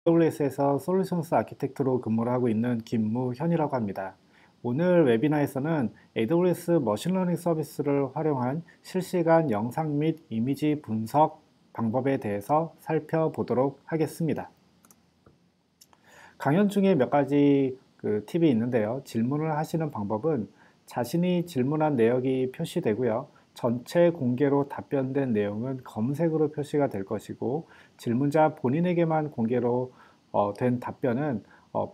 AWS에서 솔루션스 아키텍트로 근무를 하고 있는 김무현이라고 합니다. 오늘 웨비나에서는 AWS 머신러닝 서비스를 활용한 실시간 영상 및 이미지 분석 방법에 대해서 살펴보도록 하겠습니다. 강연 중에 몇 가지 팁이 있는데요. 질문을 하시는 방법은 자신이 질문한 내역이 표시되고요. 전체 공개로 답변된 내용은 검은색으로 표시가 될 것이고 질문자 본인에게만 공개로 된 답변은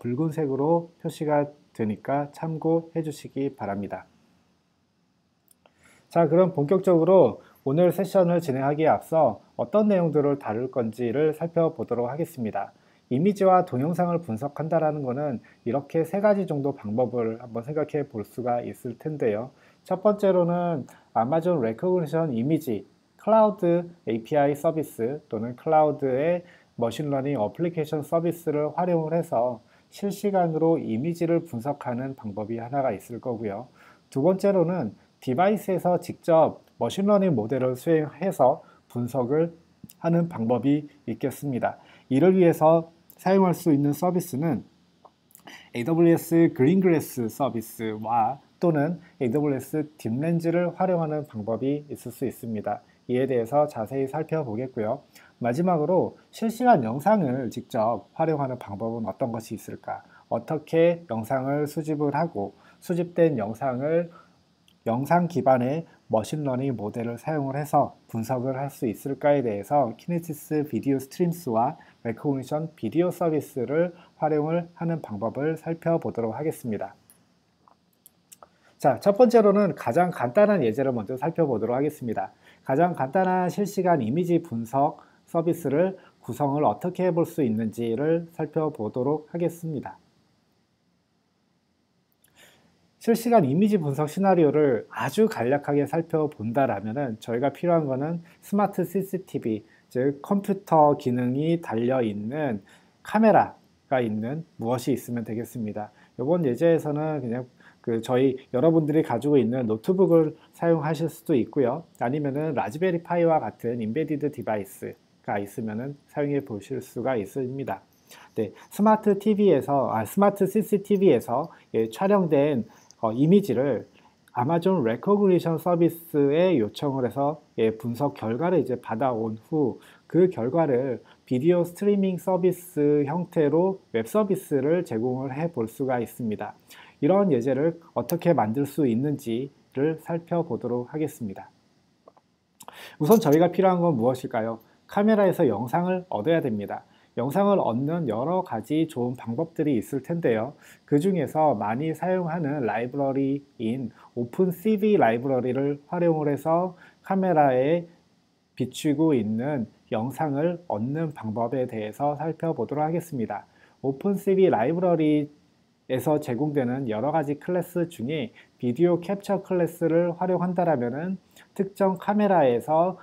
붉은색으로 표시가 되니까 참고해 주시기 바랍니다. 자, 그럼 본격적으로 오늘 세션을 진행하기에 앞서 어떤 내용들을 다룰 건지를 살펴보도록 하겠습니다. 이미지와 동영상을 분석한다라는 것은 이렇게 세 가지 정도 방법을 한번 생각해 볼 수가 있을 텐데요. 첫 번째로는 아마존 레코그니션 이미지, 클라우드 API 서비스 또는 클라우드의 머신러닝 어플리케이션 서비스를 활용을 해서 실시간으로 이미지를 분석하는 방법이 하나가 있을 거고요. 두 번째로는 디바이스에서 직접 머신러닝 모델을 수행해서 분석을 하는 방법이 있겠습니다. 이를 위해서 사용할 수 있는 서비스는 AWS 그린그래스 서비스와 또는 AWS 딥렌즈를 활용하는 방법이 있을 수 있습니다. 이에 대해서 자세히 살펴보겠고요. 마지막으로 실시간 영상을 직접 활용하는 방법은 어떤 것이 있을까? 어떻게 영상을 수집을 하고 수집된 영상을 영상 기반의 머신러닝 모델을 사용을 해서 분석을 할 수 있을까에 대해서 키네시스 비디오 스트림스와 레코그니션 비디오 서비스를 활용을 하는 방법을 살펴보도록 하겠습니다. 자, 첫 번째로는 가장 간단한 예제를 먼저 살펴보도록 하겠습니다. 가장 간단한 실시간 이미지 분석 서비스를 구성을 어떻게 해볼 수 있는지를 살펴보도록 하겠습니다. 실시간 이미지 분석 시나리오를 아주 간략하게 살펴본다라면 저희가 필요한 것은 스마트 CCTV, 즉 컴퓨터 기능이 달려있는 카메라가 있는 무엇이 있으면 되겠습니다. 이번 예제에서는 그냥 저희 여러분들이 가지고 있는 노트북을 사용하실 수도 있고요. 아니면은 라즈베리 파이와 같은 인베디드 디바이스가 있으면은 사용해 보실 수가 있습니다. 네, 스마트 CCTV에서 촬영된 이미지를 아마존 레코그니션 서비스에 요청을 해서 분석 결과를 이제 받아온 후 그 결과를 비디오 스트리밍 서비스 형태로 웹 서비스를 제공을 해 볼 수가 있습니다. 이런 예제를 어떻게 만들 수 있는지를 살펴보도록 하겠습니다. 우선 저희가 필요한 건 무엇일까요? 카메라에서 영상을 얻어야 됩니다. 영상을 얻는 여러 가지 좋은 방법들이 있을 텐데요. 그 중에서 많이 사용하는 라이브러리인 오픈CV 라이브러리를 활용을 해서 카메라에 비추고 있는 영상을 얻는 방법에 대해서 살펴보도록 하겠습니다. 오픈CV 라이브러리에서 제공되는 여러 가지 클래스 중에 비디오 캡처 클래스를 활용한다면 특정 카메라에서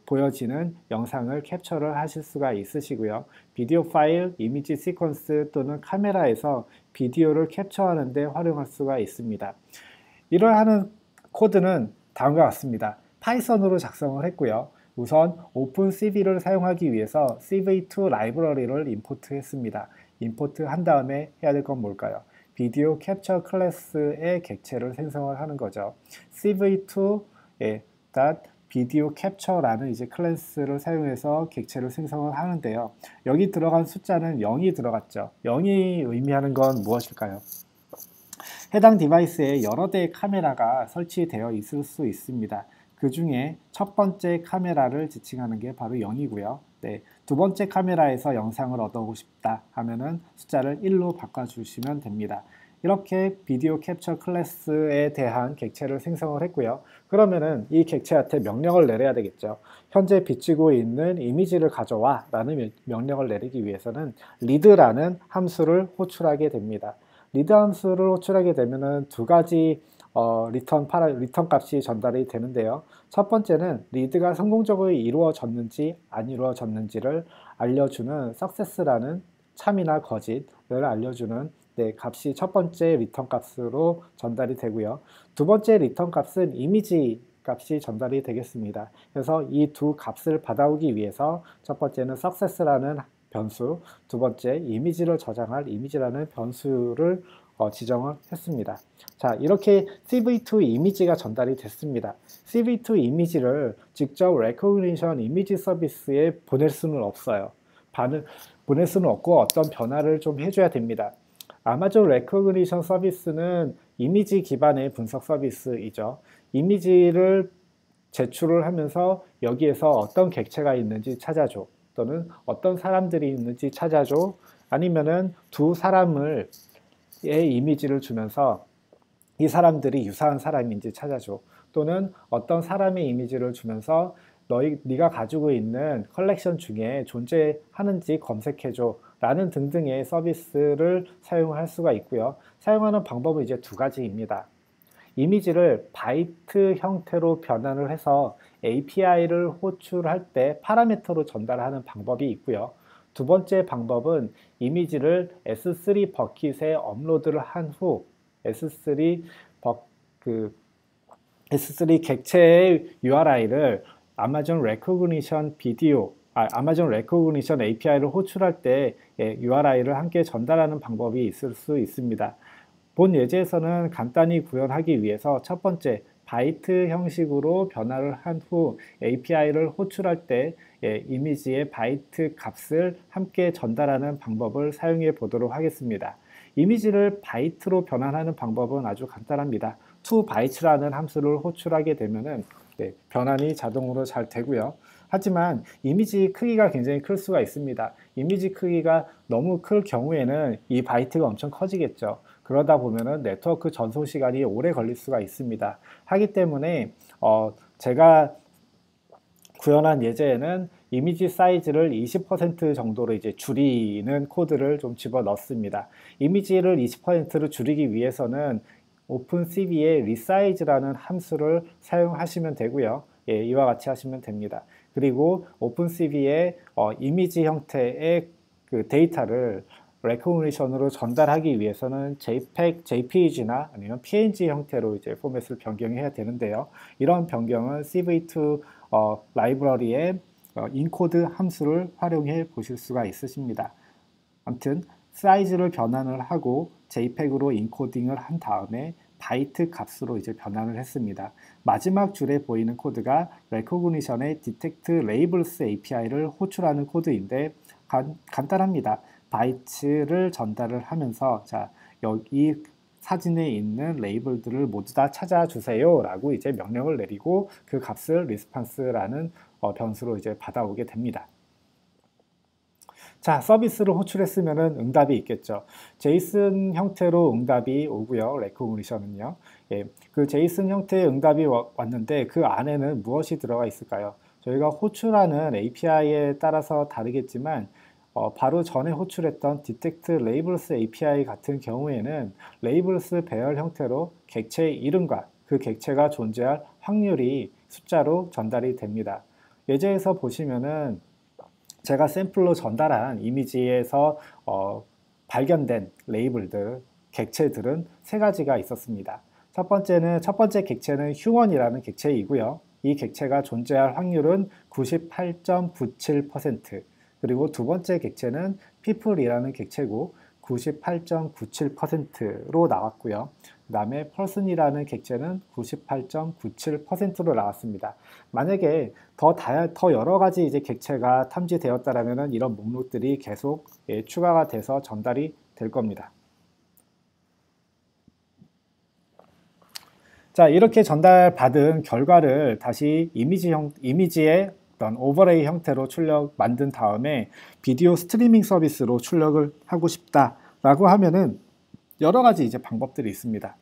보여지는 영상을 캡처를 하실 수가 있으시고요. 비디오 파일, 이미지 시퀀스 또는 카메라에서 비디오를 캡처하는 데 활용할 수가 있습니다. 이러한 코드는 다음과 같습니다. 파이썬으로 작성을 했고요. 우선 오픈CV를 사용하기 위해서 CV2 라이브러리를 임포트 했습니다. 임포트 한 다음에 해야 될 건 뭘까요? 비디오 캡처 클래스의 객체를 생성을 하는 거죠. CV2에 비디오 캡처라는 이제 클래스를 사용해서 객체를 생성을 하는데요. 여기 들어간 숫자는 0이 들어갔죠. 0이 의미하는 건 무엇일까요? 해당 디바이스에 여러 대의 카메라가 설치되어 있을 수 있습니다. 그 중에 첫 번째 카메라를 지칭하는 게 바로 0이고요. 네, 두 번째 카메라에서 영상을 얻어오고 싶다 하면은 숫자를 1로 바꿔주시면 됩니다. 이렇게 비디오 캡처 클래스에 대한 객체를 생성을 했고요. 그러면은 이 객체한테 명령을 내려야 되겠죠. 현재 비치고 있는 이미지를 가져와 라는 명령을 내리기 위해서는 read라는 함수를 호출하게 됩니다. read 함수를 호출하게 되면은 두 가지 리턴 값이 전달이 되는데요. 첫 번째는 read가 성공적으로 이루어졌는지 안 이루어졌는지를 알려주는 success라는 참이나 거짓을 알려주는 값이 첫 번째 리턴 값으로 전달이 되고요. 두 번째 리턴 값은 이미지 값이 전달이 되겠습니다. 그래서 이 두 값을 받아오기 위해서 첫 번째는 success라는 변수, 두 번째 이미지를 저장할 이미지라는 변수를 지정을 했습니다. 자, 이렇게 CV2 이미지가 전달이 됐습니다. CV2 이미지를 직접 Recognition 이미지 서비스에 보낼 수는 없어요. 보낼 수는 없고 어떤 변화를 좀 해줘야 됩니다. 아마존 Recognition 서비스는 이미지 기반의 분석 서비스이죠. 이미지를 제출을 하면서 여기에서 어떤 객체가 있는지 찾아줘. 또는 어떤 사람들이 있는지 찾아줘. 아니면은 두 사람을 의 이미지를 주면서 이 사람들이 유사한 사람인지 찾아줘. 또는 어떤 사람의 이미지를 주면서 네가 가지고 있는 컬렉션 중에 존재하는지 검색해줘. 라는 등등의 서비스를 사용할 수가 있고요. 사용하는 방법은 이제 두 가지입니다. 이미지를 바이트 형태로 변환을 해서 API를 호출할 때 파라미터로 전달하는 방법이 있고요. 두 번째 방법은 이미지를 S3 버킷에 업로드를 한 후 S3 S3 객체의 URI를 아마존 레코그니션 아마존 레코그니션 API를 호출할 때 URI를 함께 전달하는 방법이 있을 수 있습니다. 본 예제에서는 간단히 구현하기 위해서 첫 번째 바이트 형식으로 변화를 한 후 API를 호출할 때 이미지의 바이트 값을 함께 전달하는 방법을 사용해 보도록 하겠습니다. 이미지를 바이트로 변환하는 방법은 아주 간단합니다. toBytes라는 함수를 호출하게 되면은 변환이 자동으로 잘 되고요. 하지만 이미지 크기가 굉장히 클 수가 있습니다. 이미지 크기가 너무 클 경우에는 이 바이트가 엄청 커지겠죠. 그러다 보면은 네트워크 전송 시간이 오래 걸릴 수가 있습니다. 하기 때문에 제가 구현한 예제에는 이미지 사이즈를 20% 정도로 이제 줄이는 코드를 좀 집어 넣습니다. 이미지를 20%로 줄이기 위해서는 오픈CV의 resize라는 함수를 사용하시면 되고요. 이와 같이 하시면 됩니다. 그리고 오픈CV의 이미지 형태의 그 데이터를 레코그니션으로 전달하기 위해서는 JPEG, JPEG나 아니면 PNG 형태로 이제 포맷을 변경해야 되는데요. 이런 변경은 CV2 라이브러리의 인코드 함수를 활용해 보실 수가 있으십니다. 아무튼 사이즈를 변환을 하고 JPEG으로 인코딩을 한 다음에 바이트 값으로 이제 변환을 했습니다. 마지막 줄에 보이는 코드가 Recognition의 Detect Labels API를 호출하는 코드인데 간단합니다. 바이트를 전달을 하면서 자, 여기 사진에 있는 레이블들을 모두 다 찾아주세요 라고 이제 명령을 내리고 그 값을 response라는 변수로 이제 받아오게 됩니다. 자, 서비스를 호출했으면 응답이 있겠죠. 제이슨 형태로 응답이 오고요. 레코그니션은요. 그 제이슨 형태의 응답이 왔는데 그 안에는 무엇이 들어가 있을까요? 저희가 호출하는 API에 따라서 다르겠지만 바로 전에 호출했던 Detect Labels API 같은 경우에는 Labels 배열 형태로 객체의 이름과 그 객체가 존재할 확률이 숫자로 전달이 됩니다. 예제에서 보시면은 제가 샘플로 전달한 이미지에서 발견된 레이블들, 객체들은 세 가지가 있었습니다. 첫 번째 객체는 휴먼이라는 객체이고요. 이 객체가 존재할 확률은 98.97%, 그리고 두 번째 객체는 people이라는 객체고 98.97%로 나왔고요. 그 다음에 person이라는 객체는 98.97%로 나왔습니다. 만약에 더 여러 가지 이제 객체가 탐지되었다라면 이런 목록들이 계속 추가가 돼서 전달이 될 겁니다. 자, 이렇게 전달받은 결과를 다시 이미지의 어떤 오버레이 형태로 만든 다음에 비디오 스트리밍 서비스로 출력을 하고 싶다라고 하면은 여러 가지 이제 방법들이 있습니다.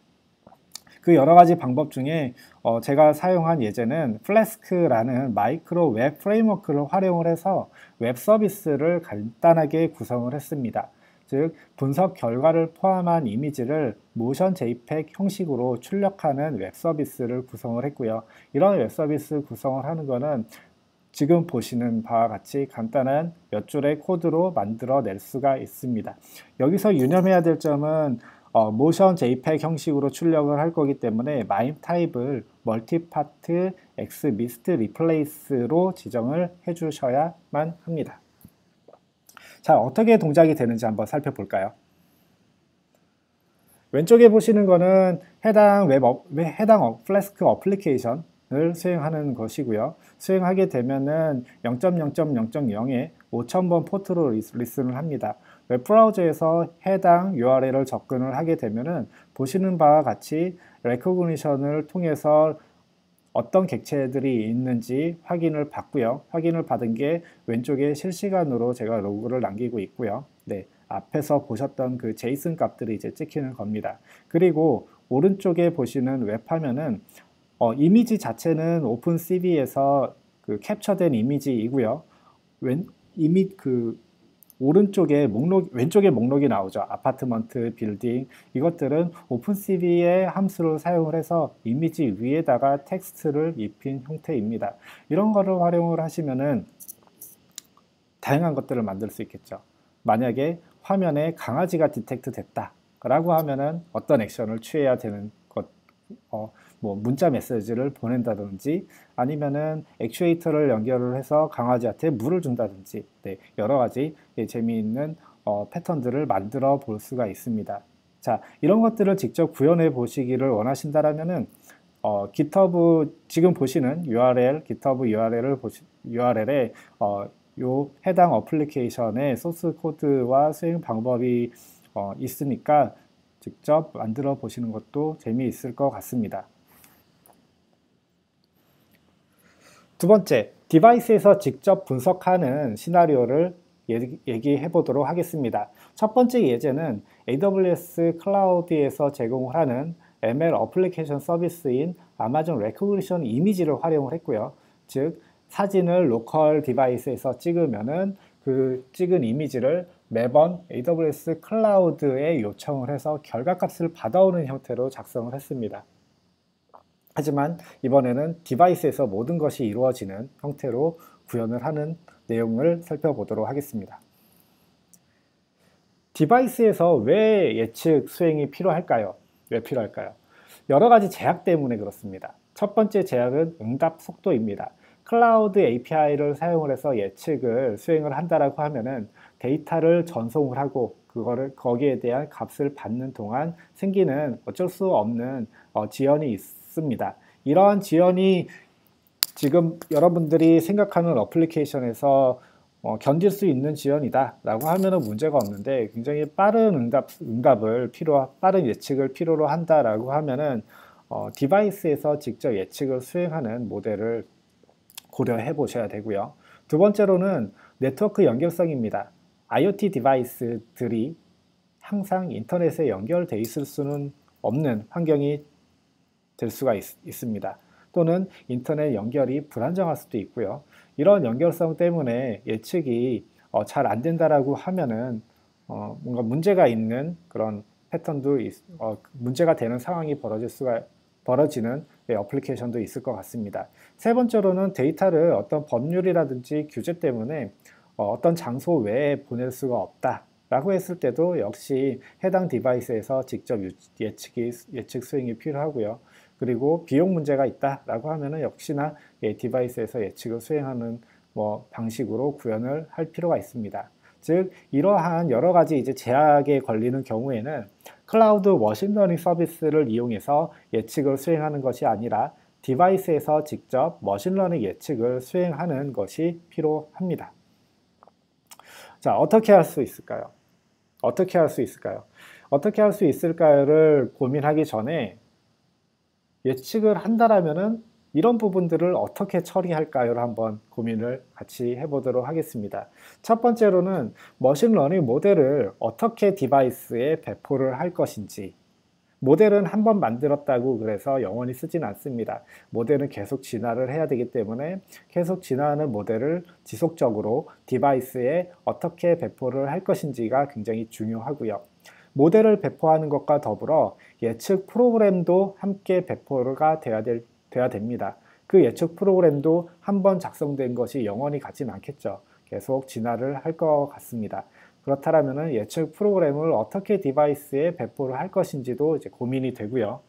그 여러 가지 방법 중에 제가 사용한 예제는 플래스크라는 마이크로 웹 프레임워크를 활용을 해서 웹 서비스를 간단하게 구성을 했습니다. 즉 분석 결과를 포함한 이미지를 모션 JPEG 형식으로 출력하는 웹 서비스를 구성을 했고요. 이런 웹 서비스 구성을 하는 것은 지금 보시는 바와 같이 간단한 몇 줄의 코드로 만들어낼 수가 있습니다. 여기서 유념해야 될 점은 모션 JPEG 형식으로 출력을 할 거기 때문에 MIME 타입을 멀티파트 X 미스트 리플레이스로 지정을 해주셔야만 합니다. 자, 어떻게 동작이 되는지 한번 살펴볼까요? 왼쪽에 보시는 거는 해당 플래스크 어플리케이션을 수행하는 것이고요. 수행하게 되면은 0.0.0.0에 5000번 포트로 리슨을 합니다. 웹브라우저에서 해당 URL을 접근을 하게 되면은 보시는 바와 같이 레코그니션을 통해서 어떤 객체들이 있는지 확인을 받고요. 확인을 받은 게 왼쪽에 실시간으로 제가 로그를 남기고 있고요. 네, 앞에서 보셨던 그 제이슨 값들이 이제 찍히는 겁니다. 그리고 오른쪽에 보시는 웹화면은 이미지 자체는 오픈CV에서 그 캡처된 이미지이고요. 왼쪽에 목록이 나오죠. 아파트먼트, 빌딩. 이것들은 오픈CV의 함수를 사용을 해서 이미지 위에다가 텍스트를 입힌 형태입니다. 이런 거를 활용을 하시면은 다양한 것들을 만들 수 있겠죠. 만약에 화면에 강아지가 디텍트 됐다 라고 하면은 어떤 액션을 취해야 되는 것, 뭐 문자 메시지를 보낸다든지 아니면은 액추에이터를 연결을 해서 강아지한테 물을 준다든지 네, 여러 가지 재미있는 패턴들을 만들어 볼 수가 있습니다. 자, 이런 것들을 직접 구현해 보시기를 원하신다라면은 GitHub 지금 보시는 URL, GitHub URL에 요 해당 어플리케이션의 소스 코드와 수행 방법이 있으니까 직접 만들어 보시는 것도 재미있을 것 같습니다. 두 번째, 디바이스에서 직접 분석하는 시나리오를 얘기해 보도록 하겠습니다. 첫 번째 예제는 AWS 클라우드에서 제공을 하는 ML 어플리케이션 서비스인 아마존 레코그니션 이미지를 활용을 했고요. 즉, 사진을 로컬 디바이스에서 찍으면은 그 찍은 이미지를 매번 AWS 클라우드에 요청을 해서 결과값을 받아오는 형태로 작성을 했습니다. 하지만 이번에는 디바이스에서 모든 것이 이루어지는 형태로 구현을 하는 내용을 살펴보도록 하겠습니다. 디바이스에서 왜 예측 수행이 필요할까요? 왜 필요할까요? 여러 가지 제약 때문에 그렇습니다. 첫 번째 제약은 응답 속도입니다. 클라우드 API를 사용을 해서 예측을 수행을 한다라고 하면은 데이터를 전송을 하고 거기에 대한 값을 받는 동안 생기는 어쩔 수 없는 지연이 있습니다. 이러한 지연이 지금 여러분들이 생각하는 어플리케이션에서 견딜 수 있는 지연이다 라고 하면은 문제가 없는데 굉장히 빠른 빠른 예측을 필요로 한다라고 하면은 디바이스에서 직접 예측을 수행하는 모델을 고려해 보셔야 되고요. 두 번째로는 네트워크 연결성입니다. IoT 디바이스들이 항상 인터넷에 연결되어 있을 수는 없는 환경이 될 수가 있습니다. 또는 인터넷 연결이 불안정할 수도 있고요. 이런 연결성 때문에 예측이 잘 안 된다라고 하면은 뭔가 문제가 있는 그런 패턴도 문제가 되는 상황이 벌어지는 어플리케이션도 있을 것 같습니다. 세 번째로는 데이터를 어떤 법률이라든지 규제 때문에 어떤 장소 외에 보낼 수가 없다라고 했을 때도 역시 해당 디바이스에서 직접 예측 수행이 필요하고요. 그리고 비용 문제가 있다라고 하면은 역시나 디바이스에서 예측을 수행하는 방식으로 구현을 할 필요가 있습니다. 즉 이러한 여러 가지 이제 제약에 걸리는 경우에는 클라우드 머신러닝 서비스를 이용해서 예측을 수행하는 것이 아니라 디바이스에서 직접 머신러닝 예측을 수행하는 것이 필요합니다. 자, 어떻게 할 수 있을까요? 어떻게 할 수 있을까요? 어떻게 할 수 있을까를 고민하기 전에 예측을 한다라면은 이런 부분들을 어떻게 처리할까요를 한번 고민을 같이 해보도록 하겠습니다. 첫 번째로는 머신러닝 모델을 어떻게 디바이스에 배포를 할 것인지. 모델은 한번 만들었다고 그래서 영원히 쓰진 않습니다. 모델은 계속 진화를 해야 되기 때문에 계속 진화하는 모델을 지속적으로 디바이스에 어떻게 배포를 할 것인지가 굉장히 중요하고요. 모델을 배포하는 것과 더불어 예측 프로그램도 함께 배포가 돼야 됩니다. 그 예측 프로그램도 한번 작성된 것이 영원히 가진 않겠죠. 계속 진화를 할 것 같습니다. 그렇다면 예측 프로그램을 어떻게 디바이스에 배포를 할 것인지도 이제 고민이 되고요.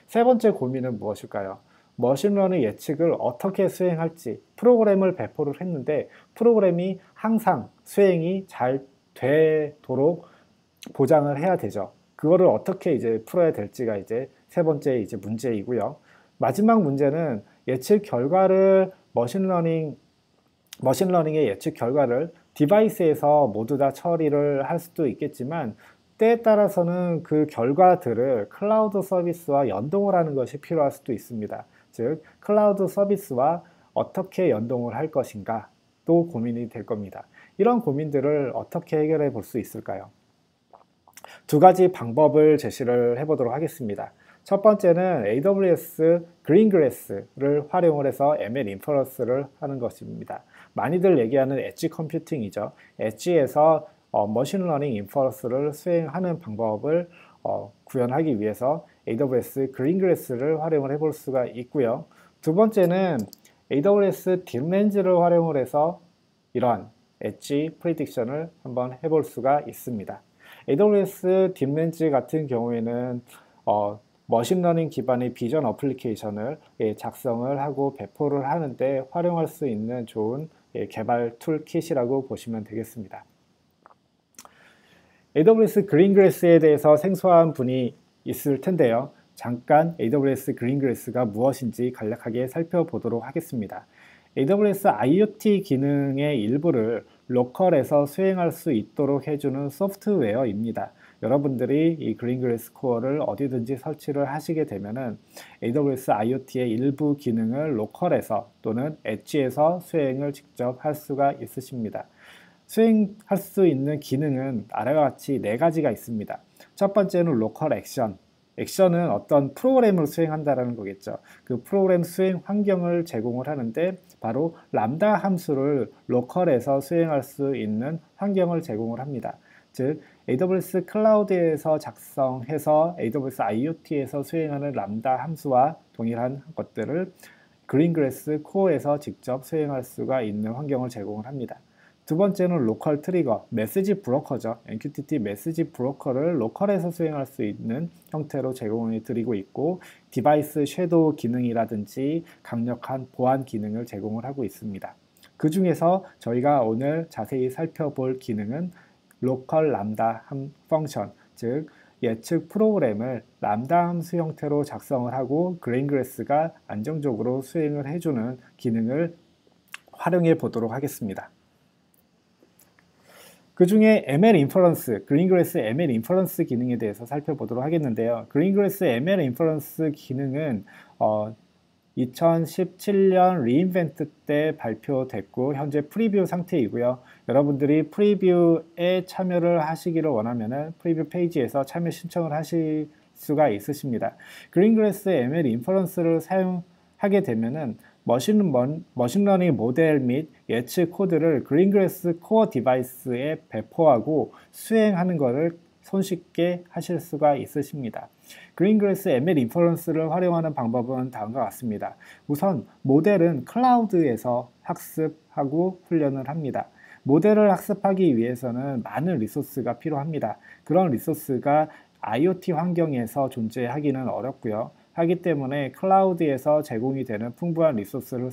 세 번째 고민은 무엇일까요? 머신러닝 예측을 어떻게 수행할지 프로그램을 배포를 했는데 프로그램이 항상 수행이 잘 되도록 보장을 해야 되죠. 그거를 어떻게 이제 풀어야 될지가 이제 세 번째 이제 문제이고요. 마지막 문제는 예측 결과를 머신러닝의 예측 결과를 디바이스에서 모두 다 처리를 할 수도 있겠지만 때에 따라서는 그 결과들을 클라우드 서비스와 연동을 하는 것이 필요할 수도 있습니다. 즉 클라우드 서비스와 어떻게 연동을 할 것인가 또 고민이 될 겁니다. 이런 고민들을 어떻게 해결해 볼 수 있을까요? 두 가지 방법을 제시를 해보도록 하겠습니다. 첫 번째는 AWS 그린그래스를 활용을 해서 ML 인퍼런스를 하는 것입니다. 많이들 얘기하는 엣지 컴퓨팅이죠. 엣지에서 머신러닝 인퍼런스를 수행하는 방법을 구현하기 위해서 AWS 그린그래스를 활용을 해볼 수가 있고요. 두 번째는 AWS 딥렌즈를 활용을 해서 이러한 엣지 프리딕션을 한번 해볼 수가 있습니다. AWS 딥렌즈 같은 경우에는 머신러닝 기반의 비전 어플리케이션을 작성을 하고 배포를 하는데 활용할 수 있는 좋은 개발 툴킷이라고 보시면 되겠습니다. AWS 그린그래스에 대해서 생소한 분이 있을 텐데요. 잠깐 AWS 그린그래스가 무엇인지 간략하게 살펴보도록 하겠습니다. AWS IoT 기능의 일부를 로컬에서 수행할 수 있도록 해주는 소프트웨어입니다. 여러분들이 이 그린그래스 코어를 어디든지 설치를 하시게 되면은 AWS IoT의 일부 기능을 로컬에서 또는 엣지에서 수행을 직접 할 수가 있으십니다. 수행할 수 있는 기능은 아래와 같이 네 가지가 있습니다. 첫 번째는 로컬 액션. 액션은 어떤 프로그램을 수행한다는 거겠죠. 그 프로그램 수행 환경을 제공을 하는데 바로 람다 함수를 로컬에서 수행할 수 있는 환경을 제공을 합니다. 즉 AWS 클라우드에서 작성해서 AWS IoT에서 수행하는 람다 함수와 동일한 것들을 그린그래스 코어에서 직접 수행할 수가 있는 환경을 제공을 합니다. 두 번째는 로컬 트리거, 메시지 브로커죠. MQTT 메시지 브로커를 로컬에서 수행할 수 있는 형태로 제공해 드리고 있고 디바이스 섀도우 기능이라든지 강력한 보안 기능을 제공을 하고 있습니다. 그 중에서 저희가 오늘 자세히 살펴볼 기능은 로컬 람다 펑션, 즉 예측 프로그램을 람다 함수 형태로 작성을 하고 그린그래스가 안정적으로 수행을 해주는 기능을 활용해 보도록 하겠습니다. 그 중에 ML 인퍼런스, 그린그래스 ML 인퍼런스 기능에 대해서 살펴보도록 하겠는데요. 그린그래스 ML 인퍼런스 기능은 2017년 리인벤트 때 발표됐고 현재 프리뷰 상태이고요. 여러분들이 프리뷰에 참여를 하시기를 원하면은 프리뷰 페이지에서 참여 신청을 하실 수가 있으십니다. 그린그래스 ML 인퍼런스를 사용하게 되면은 머신러닝 모델 및 예측 코드를 그린그래스 코어 디바이스에 배포하고 수행하는 것을 손쉽게 하실 수가 있으십니다. 그린그래스 ML 인퍼런스를 활용하는 방법은 다음과 같습니다. 우선 모델은 클라우드에서 학습하고 훈련을 합니다. 모델을 학습하기 위해서는 많은 리소스가 필요합니다. 그런 리소스가 IoT 환경에서 존재하기는 어렵고요. 하기 때문에 클라우드에서 제공이 되는 풍부한 리소스를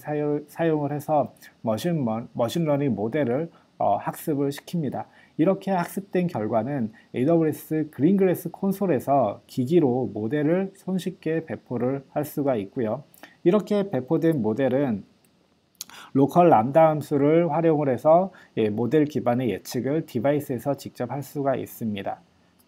사용을 해서 머신러닝 모델을 학습을 시킵니다. 이렇게 학습된 결과는 AWS 그린그래스 콘솔에서 기기로 모델을 손쉽게 배포를 할 수가 있고요. 이렇게 배포된 모델은 로컬 람다 함수를 활용을 해서 모델 기반의 예측을 디바이스에서 직접 할 수가 있습니다.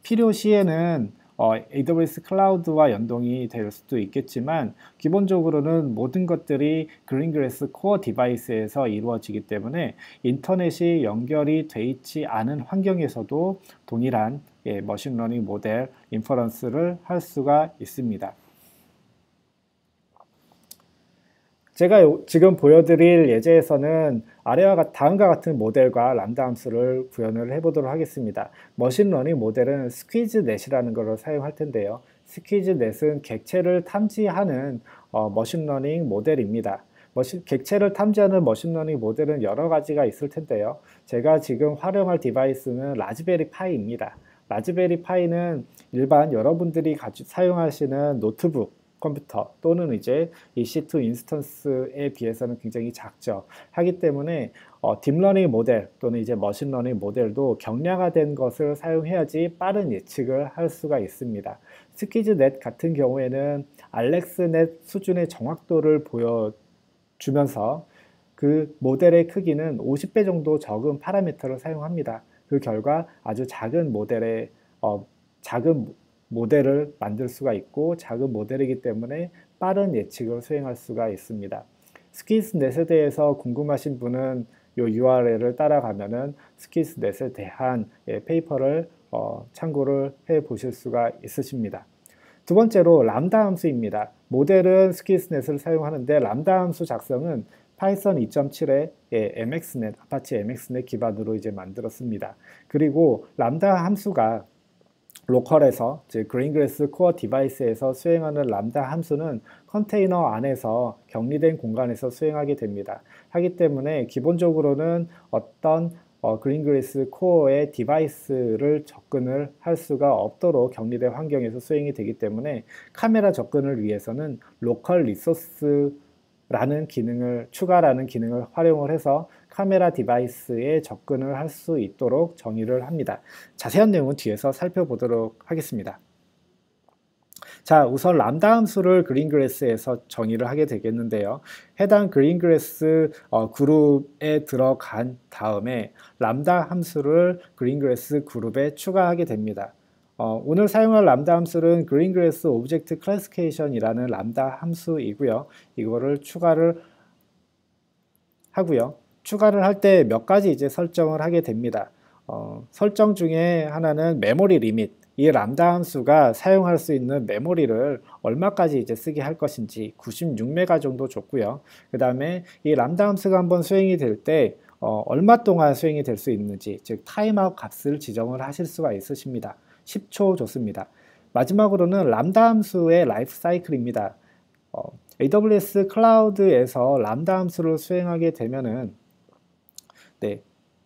필요시에는 AWS 클라우드와 연동이 될 수도 있겠지만 기본적으로는 모든 것들이 그린그래스 코어 디바이스에서 이루어지기 때문에 인터넷이 연결이 돼 있지 않은 환경에서도 동일한 머신러닝 모델 인퍼런스를 할 수가 있습니다. 제가 지금 보여드릴 예제에서는 다음과 같은 모델과 람다 함수를 구현을 해보도록 하겠습니다. 머신러닝 모델은 스퀴즈넷이라는 것을 사용할 텐데요. 스퀴즈넷은 객체를 탐지하는 머신러닝 모델입니다. 객체를 탐지하는 머신러닝 모델은 여러 가지가 있을 텐데요. 제가 지금 활용할 디바이스는 라즈베리 파이입니다. 라즈베리 파이는 일반 여러분들이 사용하시는 노트북 컴퓨터 또는 이제 EC2 인스턴스에 비해서는 굉장히 작죠. 하기 때문에 딥러닝 모델 또는 이제 머신러닝 모델도 경량화된 것을 사용해야지 빠른 예측을 할 수가 있습니다. 스키즈넷 같은 경우에는 알렉스넷 수준의 정확도를 보여주면서 그 모델의 크기는 50배 정도 적은 파라미터를 사용합니다. 그 결과 아주 작은 모델을 만들 수가 있고 작은 모델이기 때문에 빠른 예측을 수행할 수가 있습니다. 스키즈넷에 대해서 궁금하신 분은 이 URL을 따라가면은 스키즈넷에 대한 페이퍼를 참고를 해 보실 수가 있으십니다. 두 번째로 람다 함수입니다. 모델은 스키즈넷을 사용하는데 람다 함수 작성은 파이썬 2.7의 MXnet, 아파치 MXnet 기반으로 이제 만들었습니다. 그리고 람다 함수가 로컬에서, 즉 그린그래스 코어 디바이스에서 수행하는 람다 함수는 컨테이너 안에서 격리된 공간에서 수행하게 됩니다. 하기 때문에 기본적으로는 어떤 그린그래스 코어의 디바이스를 접근을 할 수가 없도록 격리된 환경에서 수행이 되기 때문에 카메라 접근을 위해서는 로컬 리소스라는 기능을 추가라는 기능을 활용을 해서 카메라 디바이스에 접근을 할 수 있도록 정의를 합니다. 자세한 내용은 뒤에서 살펴보도록 하겠습니다. 자, 우선 람다 함수를 그린그래스에서 정의를 하게 되겠는데요. 해당 그린그래스 그룹에 들어간 다음에 람다 함수를 그린그래스 그룹에 추가하게 됩니다. 오늘 사용할 람다 함수는 그린그래스 오브젝트 클래시피케이션이라는 람다 함수이고요. 이거를 추가를 하고요. 추가를 할 때 몇 가지 이제 설정을 하게 됩니다. 설정 중에 하나는 메모리 리밋. 이 람다 함수가 사용할 수 있는 메모리를 얼마까지 이제 쓰게 할 것인지 96메가 정도 줬고요. 그 다음에 이 람다 함수가 한번 수행이 될 때 얼마 동안 수행이 될 수 있는지, 즉 타임아웃 값을 지정을 하실 수가 있으십니다. 10초 줬습니다. 마지막으로는 람다 함수의 라이프 사이클입니다. AWS 클라우드에서 람다 함수를 수행하게 되면은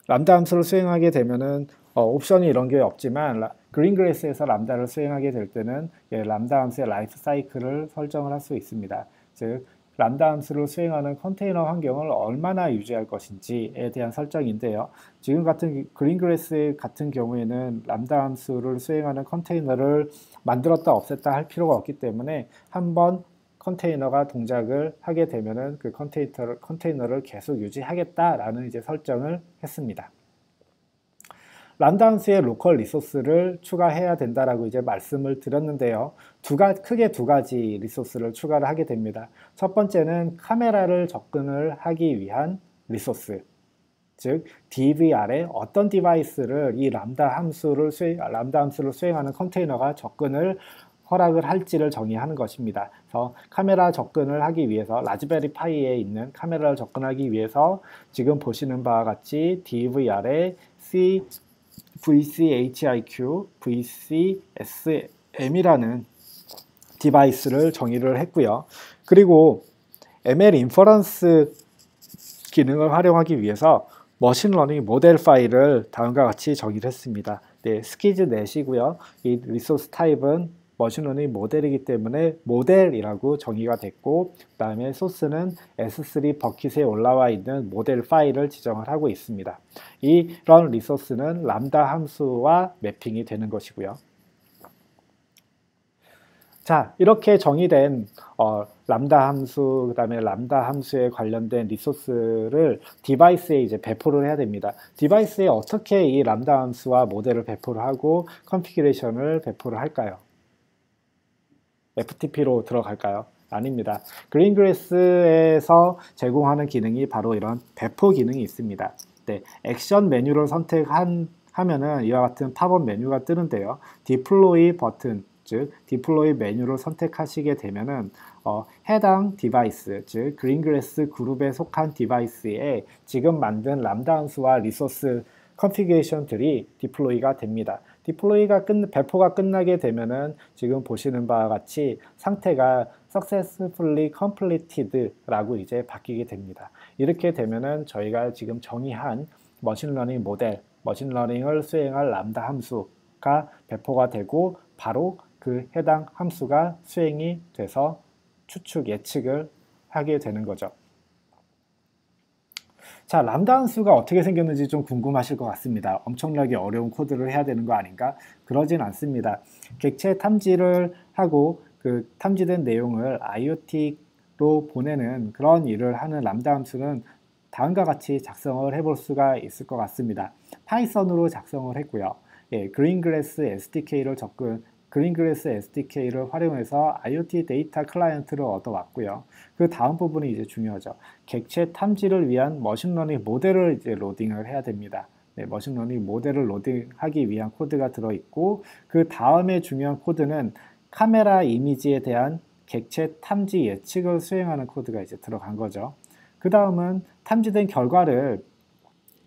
람다 함수를 수행하게 되면은 옵션이 이런 게 없지만 그린그래스에서 람다를 수행하게 될 때는 람다 함수의 라이프 사이클을 설정을 할 수 있습니다. 즉 람다 함수를 수행하는 컨테이너 환경을 얼마나 유지할 것인지에 대한 설정인데요. 지금 같은 그린그래스 같은 경우에는 람다 함수를 수행하는 컨테이너를 만들었다 없앴다 할 필요가 없기 때문에 한번 컨테이너가 동작을 하게 되면은 그 컨테이너를 계속 유지하겠다라는 이제 설정을 했습니다. 람다 함수의 로컬 리소스를 추가해야 된다라고 이제 말씀을 드렸는데요. 크게 두 가지 리소스를 추가를 하게 됩니다. 첫 번째는 카메라를 접근을 하기 위한 리소스, 즉 DVR에 어떤 디바이스를 이 람다 함수를 수행하는 컨테이너가 접근을 허락을 할지를 정의하는 것입니다. 그래서 카메라 접근을 하기 위해서 라즈베리 파이에 있는 카메라를 접근하기 위해서 지금 보시는 바와 같이 DVR에 VCHIQ, VCSM이라는 디바이스를 정의를 했고요. 그리고 ML 인퍼런스 기능을 활용하기 위해서 머신러닝 모델 파일을 다음과 같이 정의를 했습니다. 스키즈넷이고요. 이 리소스 타입은 머신러닝 모델이기 때문에 모델이라고 정의가 됐고 그 다음에 소스는 S3 버킷에 올라와 있는 모델 파일을 지정을 하고 있습니다. 이런 리소스는 람다 함수와 매핑이 되는 것이고요. 자, 이렇게 정의된 람다 함수, 그 다음에 람다 함수에 관련된 리소스를 디바이스에 이제 배포를 해야 됩니다. 디바이스에 어떻게 이 람다 함수와 모델을 배포를 하고 컨피그레이션을 배포를 할까요? FTP로 들어갈까요? 아닙니다. 그린그래스에서 제공하는 기능이 바로 이런 배포 기능이 있습니다. 액션 메뉴를 선택하면은 이와 같은 팝업 메뉴가 뜨는데요. 디플로이 버튼, 즉 디플로이 메뉴를 선택하시게 되면은 해당 디바이스, 즉 그린그래스 그룹에 속한 디바이스에 지금 만든 람다 함수와 리소스 컨피그레이션들이 디플로이가 됩니다. 배포가 끝나게 되면은 지금 보시는 바와 같이 상태가 successfully completed라고 이제 바뀌게 됩니다. 이렇게 되면은 저희가 지금 정의한 머신러닝 모델, 머신러닝을 수행할 람다 함수가 배포가 되고 바로 그 해당 함수가 수행이 돼서 추측, 예측을 하게 되는 거죠. 자, 람다 함수가 어떻게 생겼는지 좀 궁금하실 것 같습니다. 엄청나게 어려운 코드를 해야 되는 거 아닌가? 그러진 않습니다. 객체 탐지를 하고 그 탐지된 내용을 IoT로 보내는 그런 일을 하는 람다 함수는 다음과 같이 작성을 해볼 수가 있을 것 같습니다. 파이썬으로 작성을 했고요. 그린글래스 SDK를 활용해서 IoT 데이터 클라이언트를 얻어왔고요. 그 다음 부분이 이제 중요하죠. 객체 탐지를 위한 머신러닝 모델을 이제 로딩을 해야 됩니다. 머신러닝 모델을 로딩하기 위한 코드가 들어있고, 그 다음에 중요한 코드는 카메라 이미지에 대한 객체 탐지 예측을 수행하는 코드가 이제 들어간 거죠. 그 다음은 탐지된 결과를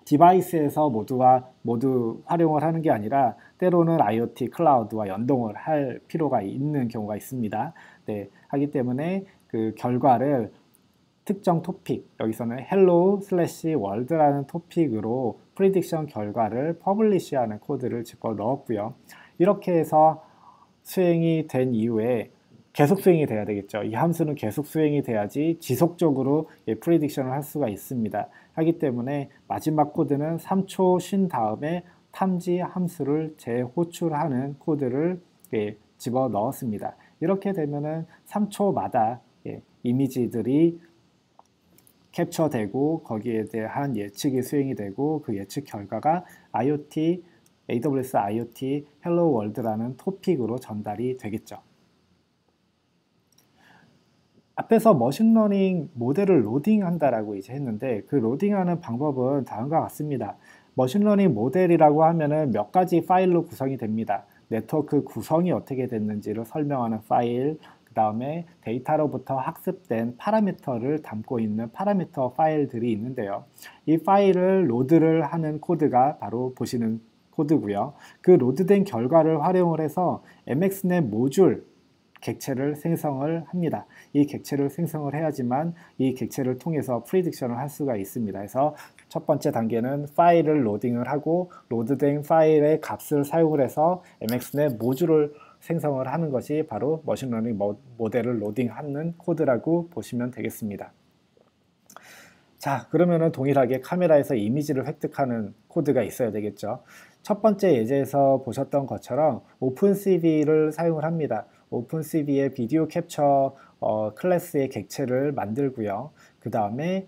디바이스에서 모두 활용을 하는 게 아니라 때로는 IoT 클라우드와 연동을 할 필요가 있는 경우가 있습니다. 하기 때문에 그 결과를 특정 토픽, 여기서는 hello/world라는 토픽으로 프리딕션 결과를 퍼블리시하는 코드를 집어넣었고요. 이렇게 해서 수행이 된 이후에 계속 수행이 돼야 되겠죠. 이 함수는 계속 수행이 돼야지 지속적으로 프리딕션을 할 수가 있습니다. 하기 때문에 마지막 코드는 3초 쉰 다음에 탐지 함수를 재호출하는 코드를 집어넣었습니다. 이렇게 되면은 3초마다 이미지들이 캡처되고 거기에 대한 예측이 수행이 되고 그 예측 결과가 AWS IoT Hello World라는 토픽으로 전달이 되겠죠. 앞에서 머신러닝 모델을 로딩한다라고 이제 했는데 그 로딩하는 방법은 다음과 같습니다. 머신러닝 모델이라고 하면은 몇 가지 파일로 구성이 됩니다. 네트워크 구성이 어떻게 됐는지를 설명하는 파일, 그 다음에 데이터로부터 학습된 파라미터를 담고 있는 파라미터 파일들이 있는데요. 이 파일을 로드를 하는 코드가 바로 보시는 코드고요. 그 로드된 결과를 활용을 해서 MXNet 모듈 객체를 생성을 합니다. 이 객체를 생성을 해야지만 이 객체를 통해서 프리딕션을 할 수가 있습니다. 그래서 첫 번째 단계는 파일을 로딩을 하고 로드된 파일의 값을 사용을 해서 MXNet 모듈을 생성을 하는 것이 바로 머신러닝 모델을 로딩하는 코드라고 보시면 되겠습니다. 자, 그러면은 동일하게 카메라에서 이미지를 획득하는 코드가 있어야 되겠죠. 첫 번째 예제에서 보셨던 것처럼 오픈CV를 사용을 합니다. 오픈CV의 비디오 캡처 클래스의 객체를 만들고요. 그 다음에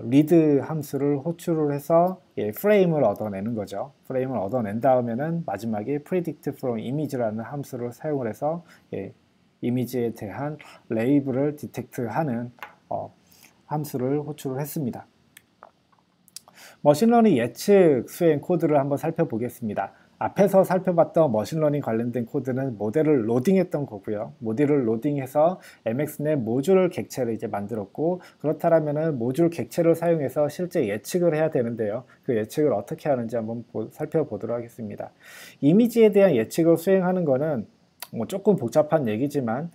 리드 함수를 호출을 해서 프레임을 얻어내는 거죠. 프레임을 얻어낸 다음에는 마지막에 predict from image라는 함수를 사용을 해서 이미지에 대한 레이블을 디텍트하는 함수를 호출을 했습니다. 머신러닝 예측 수행 코드를 한번 살펴보겠습니다. 앞에서 살펴봤던 머신러닝 관련된 코드는 모델을 로딩했던 거고요. 모델을 로딩해서 MXNet 모듈 객체를 이제 만들었고, 그렇다면은 모듈 객체를 사용해서 실제 예측을 해야 되는데요. 그 예측을 어떻게 하는지 한번 살펴보도록 하겠습니다. 이미지에 대한 예측을 수행하는 거는 조금 복잡한 얘기지만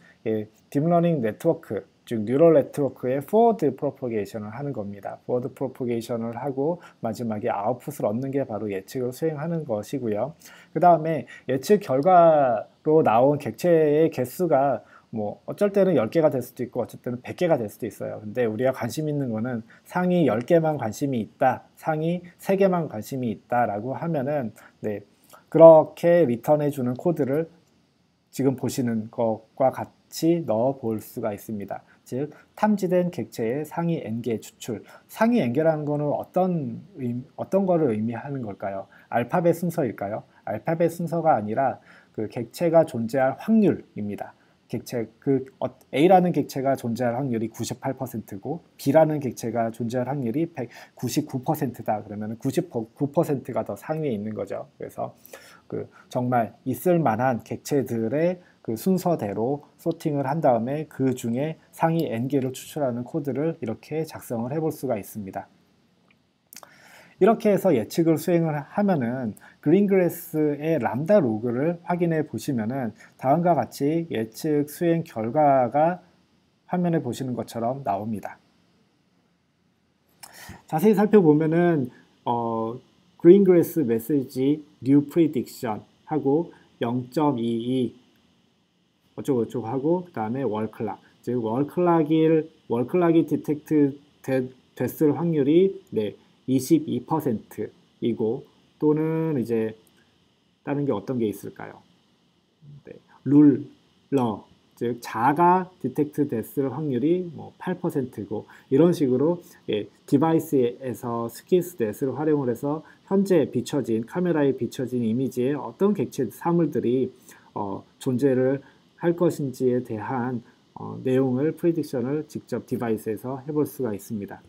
딥러닝 네트워크, 즉 뉴럴 네트워크의 포워드 프로포게이션을 하는 겁니다. 포워드 프로포게이션을 하고 마지막에 아웃풋을 얻는 게 바로 예측을 수행하는 것이고요. 그 다음에 예측 결과로 나온 객체의 개수가 어쩔 때는 10개가 될 수도 있고 어쩔 때는 100개가 될 수도 있어요. 근데 우리가 관심 있는 거는 상위 10개만 관심이 있다, 상위 3개만 관심이 있다 라고 하면은 그렇게 리턴해 주는 코드를 지금 보시는 것과 같이 넣어 볼 수가 있습니다. 즉 탐지된 객체의 상위 n개 추출. 상위 n개라는 거는 어떤 거를 의미하는 걸까요? 알파벳 순서일까요? 알파벳 순서가 아니라 그 객체가 존재할 확률입니다. A라는 객체가 존재할 확률이 98%고 B라는 객체가 존재할 확률이 99%다. 그러면 99%가 더 상위에 있는 거죠. 그래서 정말 있을 만한 객체들의 그 순서대로 소팅을 한 다음에 그 중에 상위 n개를 추출하는 코드를 이렇게 작성을 해볼 수가 있습니다. 이렇게 해서 예측을 수행을 하면은 그린글래스의 람다 로그를 확인해 보시면은 다음과 같이 예측 수행 결과가 화면에 보시는 것처럼 나옵니다. 자세히 살펴보면은 그린글래스 메시지 new prediction 하고 0.22 어쩌고저쩌고 하고 그 다음에 월클락 즉 월클락이 디텍트 됐을 확률이 22%이고 또는 이제 다른 게 어떤 게 있을까요? 룰러 즉 자가 디텍트 됐을 확률이 8%고 이런 식으로 디바이스에서 스키스넷을 활용을 해서 현재 비춰진 카메라에 비춰진 이미지에 어떤 객체 사물들이 존재를 할 것인지에 대한 내용을 프리딕션을 직접 디바이스에서 해볼 수가 있습니다.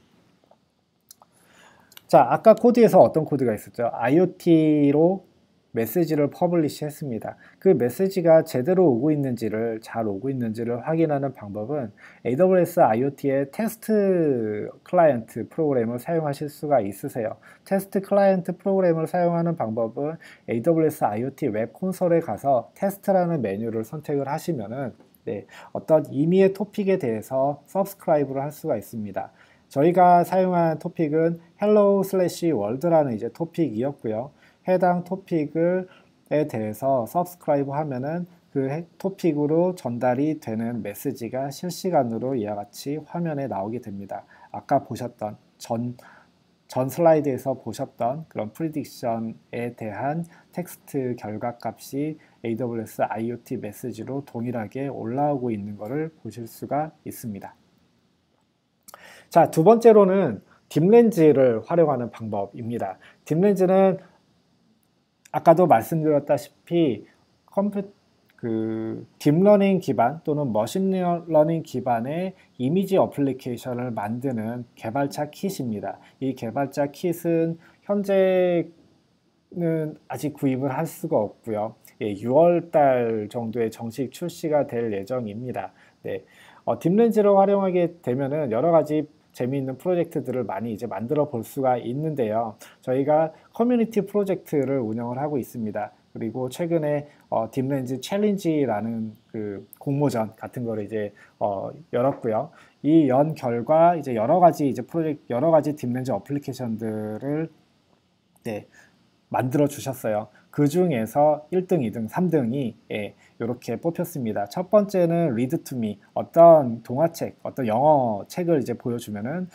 자, 아까 코드에서 어떤 코드가 있었죠? IoT로 메시지를 퍼블리시 했습니다. 그 메시지가 제대로 오고 있는지를 잘 오고 있는지를 확인하는 방법은 AWS IoT의 테스트 클라이언트 프로그램을 사용하실 수가 있으세요. 테스트 클라이언트 프로그램을 사용하는 방법은 AWS IoT 웹 콘솔에 가서 테스트라는 메뉴를 선택을 하시면은 어떤 임의의 토픽에 대해서 서브스크라이브를 할 수가 있습니다. 저희가 사용한 토픽은 hello/world라는 이제 토픽이었고요. 해당 토픽에 대해서 서브스크라이브 하면은 그 토픽으로 전달이 되는 메시지가 실시간으로 이와 같이 화면에 나오게 됩니다. 아까 보셨던 전 슬라이드에서 보셨던 그런 프리딕션에 대한 텍스트 결과값이 AWS IoT 메시지로 동일하게 올라오고 있는 것을 보실 수가 있습니다. 자, 두 번째로는 딥렌즈를 활용하는 방법입니다. 딥렌즈는 아까도 말씀드렸다시피 딥러닝 기반 또는 머신러닝 기반의 이미지 어플리케이션을 만드는 개발자 킷입니다. 이 개발자 킷은 현재는 아직 구입을 할 수가 없고요. 6월달 정도에 정식 출시가 될 예정입니다. 딥렌즈를 활용하게 되면은 여러 가지 재미있는 프로젝트들을 많이 이제 만들어 볼 수가 있는데요. 저희가 커뮤니티 프로젝트를 운영을 하고 있습니다. 그리고 최근에 딥렌즈 챌린지라는 그 공모전 같은 거를 이제 열었고요. 이 연 결과 이제 여러 가지 딥렌즈 어플리케이션들을 만들어 주셨어요. 그 중에서 1등, 2등, 3등이 이렇게 뽑혔습니다. 첫 번째는 Read to Me, 어떤 동화책, 어떤 영어 책을 이제 보여주면은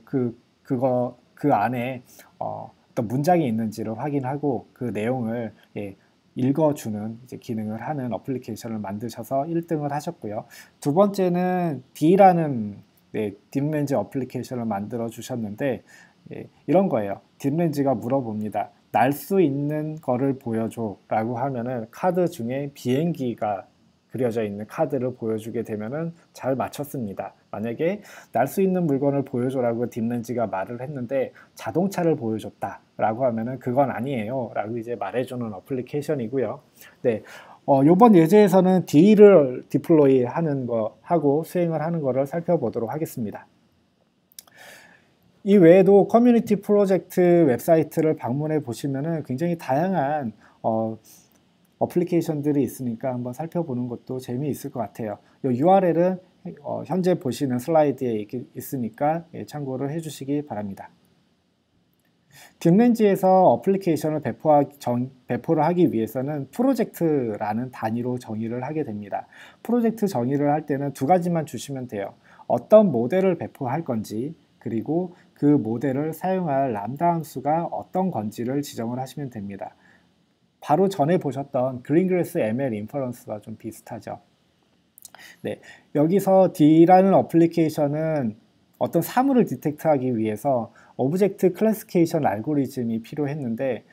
그 안에 어떤 문장이 있는지를 확인하고 그 내용을 읽어주는 이제 기능을 하는 어플리케이션을 만드셔서 1등을 하셨고요. 두 번째는 D라는 딥렌즈 어플리케이션을 만들어 주셨는데 이런 거예요. 딥렌즈가 물어봅니다. 날 수 있는 거를 보여줘 라고 하면은 카드 중에 비행기가 그려져 있는 카드를 보여주게 되면은 잘 맞췄습니다. 만약에 날 수 있는 물건을 보여줘라고 딥렌즈가 말을 했는데 자동차를 보여줬다 라고 하면은 그건 아니에요 라고 이제 말해주는 어플리케이션이고요. 요번 예제에서는 D를 디플로이 하는 거 하고 수행을 하는 거를 살펴보도록 하겠습니다. 이 외에도 커뮤니티 프로젝트 웹사이트를 방문해 보시면은 굉장히 다양한 어플리케이션들이 있으니까 한번 살펴보는 것도 재미있을 것 같아요. 이 URL은 현재 보시는 슬라이드에 있으니까 참고를 해주시기 바랍니다. 딥렌즈에서 어플리케이션을 배포를 하기 위해서는 프로젝트라는 단위로 정의를 하게 됩니다. 프로젝트 정의를 할 때는 두 가지만 주시면 돼요. 어떤 모델을 배포할 건지 그리고 그 모델을 사용할 람다 함수가 어떤 건지를 지정을 하시면 됩니다. 바로 전에 보셨던 그린그래스 ML 인퍼런스와 좀 비슷하죠. 여기서 D라는 어플리케이션은 어떤 사물을 디텍트하기 위해서 오브젝트 클래시피케이션 알고리즘이 필요했는데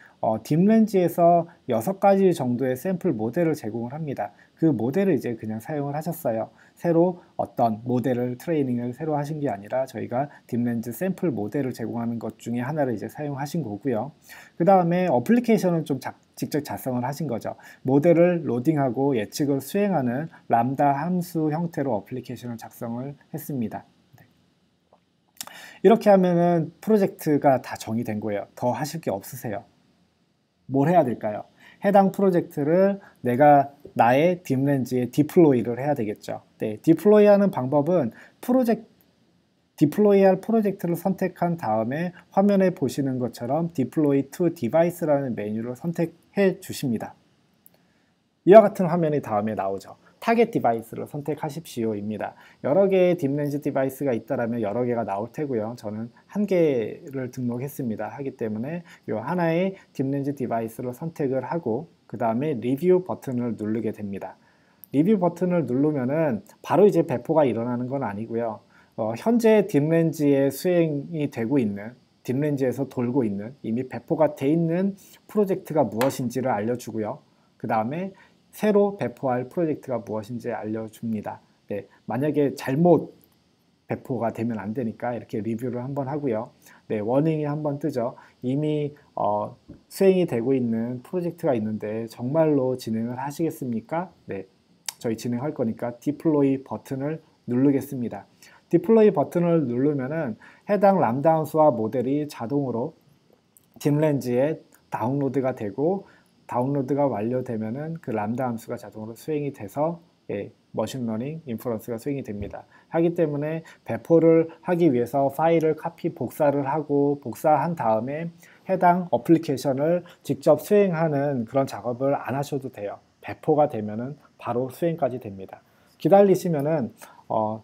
딥렌즈에서 6가지 정도의 샘플 모델을 제공을 합니다. 그 모델을 이제 그냥 사용을 하셨어요. 새로 어떤 모델을 트레이닝을 새로 하신 게 아니라 저희가 딥렌즈 샘플 모델을 제공하는 것 중에 하나를 이제 사용하신 거고요. 그 다음에 어플리케이션은 좀 직접 작성을 하신 거죠. 모델을 로딩하고 예측을 수행하는 람다 함수 형태로 어플리케이션을 작성을 했습니다. 이렇게 하면은 프로젝트가 다 정의된 거예요. 더 하실 게 없으세요. 뭘 해야 될까요? 해당 프로젝트를 내가 나의 딥렌즈에 디플로이를 해야 되겠죠. 디플로이 하는 방법은 디플로이할 프로젝트를 선택한 다음에 화면에 보시는 것처럼 디플로이 투 디바이스라는 메뉴를 선택해 주십니다. 이와 같은 화면이 다음에 나오죠. 타겟 디바이스를 선택하십시오입니다. 여러 개의 딥렌즈 디바이스가 있다라면 여러 개가 나올 테고요. 저는 한 개를 등록했습니다. 하기 때문에 이 하나의 딥렌즈 디바이스를 선택을 하고 그 다음에 리뷰 버튼을 누르게 됩니다. 리뷰 버튼을 누르면은 바로 이제 배포가 일어나는 건 아니고요. 현재 딥렌즈에 수행이 되고 있는 딥렌즈에서 돌고 있는 이미 배포가 돼 있는 프로젝트가 무엇인지를 알려주고요. 그 다음에 새로 배포할 프로젝트가 무엇인지 알려줍니다. 네, 만약에 잘못 배포가 되면 안 되니까 이렇게 리뷰를 한번 하고요. 네, 워닝이 한번 뜨죠. 이미 수행이 되고 있는 프로젝트가 있는데 정말로 진행을 하시겠습니까? 네, 저희 진행할 거니까 디플로이 버튼을 누르겠습니다. 디플로이 버튼을 누르면은 해당 람다 함수와 모델이 자동으로 딥렌즈에 다운로드가 되고 다운로드가 완료되면은 그 람다 함수가 자동으로 수행이 돼서 머신러닝 인퍼런스가 수행이 됩니다. 하기 때문에 배포를 하기 위해서 파일을 카피 복사를 하고 복사한 다음에 해당 어플리케이션을 직접 수행하는 그런 작업을 안 하셔도 돼요. 배포가 되면은 바로 수행까지 됩니다. 기다리시면은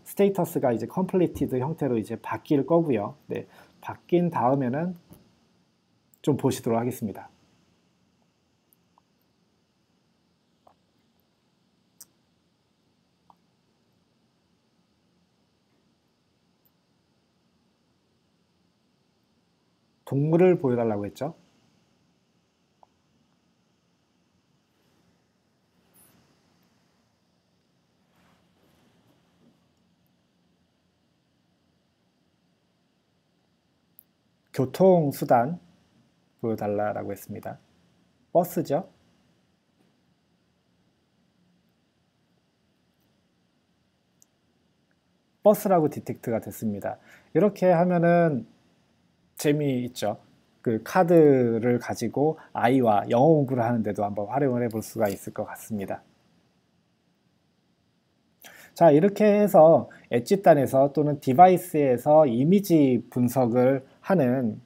스테이터스가 이제 completed 형태로 이제 바뀔 거고요. 네, 바뀐 다음에는 좀 보시도록 하겠습니다. 동물을 보여달라고 했죠. 교통수단 보여달라고 했습니다. 버스죠. 버스라고 디텍트가 됐습니다. 이렇게 하면은 재미있죠. 그 카드를 가지고 아이와 영어 공부를 하는데도 한번 활용을 해볼 수가 있을 것 같습니다. 자, 이렇게 해서 엣지단에서 또는 디바이스에서 이미지 분석을 하는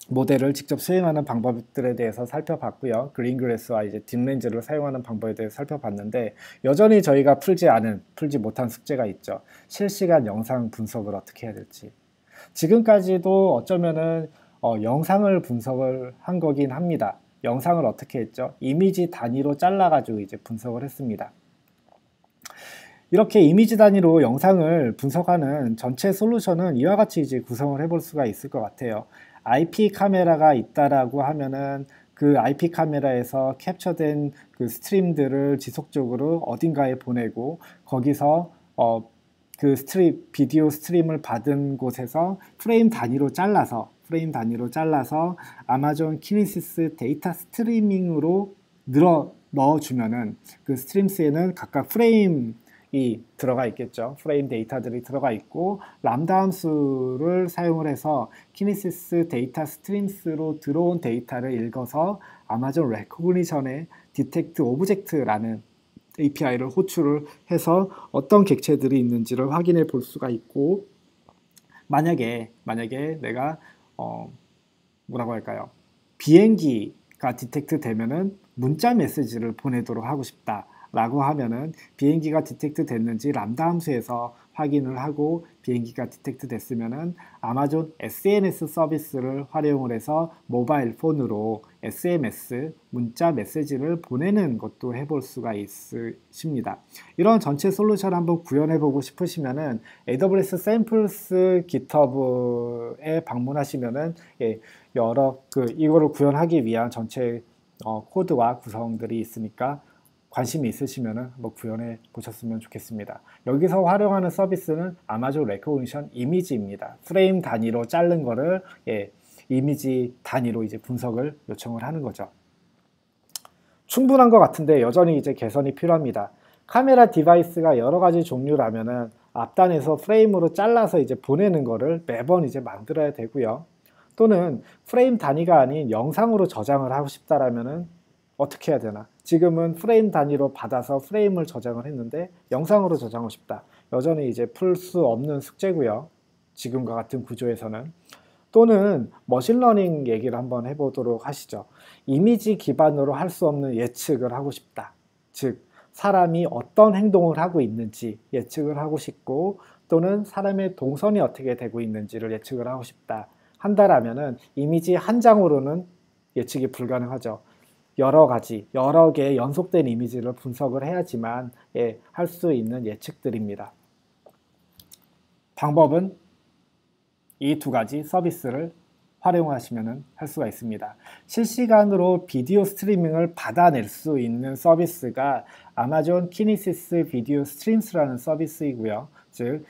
모델을 직접 수행하는 방법들에 대해서 살펴봤고요. 그린그래스와 이제 딥렌즈를 사용하는 방법에 대해서 살펴봤는데 여전히 저희가 풀지 못한 숙제가 있죠. 실시간 영상 분석을 어떻게 해야 될지. 지금까지도 어쩌면은 영상을 분석을 한 거긴 합니다. 영상을 어떻게 했죠? 이미지 단위로 잘라가지고 이제 분석을 했습니다. 이렇게 이미지 단위로 영상을 분석하는 전체 솔루션은 이와 같이 이제 구성을 해볼 수가 있을 것 같아요. IP 카메라가 있다라고 하면은 그 IP 카메라에서 캡처된 그 스트림들을 지속적으로 어딘가에 보내고 거기서 그 비디오 스트림을 받은 곳에서 프레임 단위로 잘라서 아마존 키네시스 데이터 스트리밍으로 넣어주면은 그 스트림스에는 각각 프레임이 들어가 있겠죠. 프레임 데이터들이 들어가 있고 람다 함수를 사용을 해서 키네시스 데이터 스트림스로 들어온 데이터를 읽어서 아마존 레코그니션의 디텍트 오브젝트라는 API를 호출을 해서 어떤 객체들이 있는지를 확인해 볼 수가 있고 만약에 내가 뭐라고 할까요? 비행기가 디텍트 되면은 문자 메시지를 보내도록 하고 싶다 라고 하면은 비행기가 디텍트 됐는지 람다 함수에서 확인을 하고 비행기가 디텍트 됐으면은 아마존 SNS 서비스를 활용을 해서 모바일 폰으로 SMS 문자 메시지를 보내는 것도 해볼 수가 있으십니다. 이런 전체 솔루션 한번 구현해 보고 싶으시면은 AWS 샘플스 GitHub에 방문하시면은 여러 이거를 구현하기 위한 전체 코드와 구성들이 있으니까 관심이 있으시면 한번 구현해 보셨으면 좋겠습니다. 여기서 활용하는 서비스는 아마존 레코그니션 이미지입니다. 프레임 단위로 자른 거를 이미지 단위로 이제 분석을 요청을 하는 거죠. 충분한 것 같은데 여전히 이제 개선이 필요합니다. 카메라 디바이스가 여러 가지 종류라면은 앞단에서 프레임으로 잘라서 이제 보내는 거를 매번 이제 만들어야 되고요. 또는 프레임 단위가 아닌 영상으로 저장을 하고 싶다라면은 어떻게 해야 되나? 지금은 프레임 단위로 받아서 프레임을 저장을 했는데 영상으로 저장하고 싶다. 여전히 이제 풀 수 없는 숙제고요. 지금과 같은 구조에서는. 또는 머신러닝 얘기를 한번 해보도록 하시죠. 이미지 기반으로 할 수 없는 예측을 하고 싶다. 즉 사람이 어떤 행동을 하고 있는지 예측을 하고 싶고 또는 사람의 동선이 어떻게 되고 있는지를 예측을 하고 싶다 한다라면은 이미지 한 장으로는 예측이 불가능하죠. 여러 가지, 여러 개의 연속된 이미지를 분석을 해야지만 할 수 있는 예측들입니다. 방법은 이 두 가지 서비스를 활용하시면 할 수가 있습니다. 실시간으로 비디오 스트리밍을 받아낼 수 있는 서비스가 아마존 키니시스 비디오 스트림스라는 서비스이고요. 즉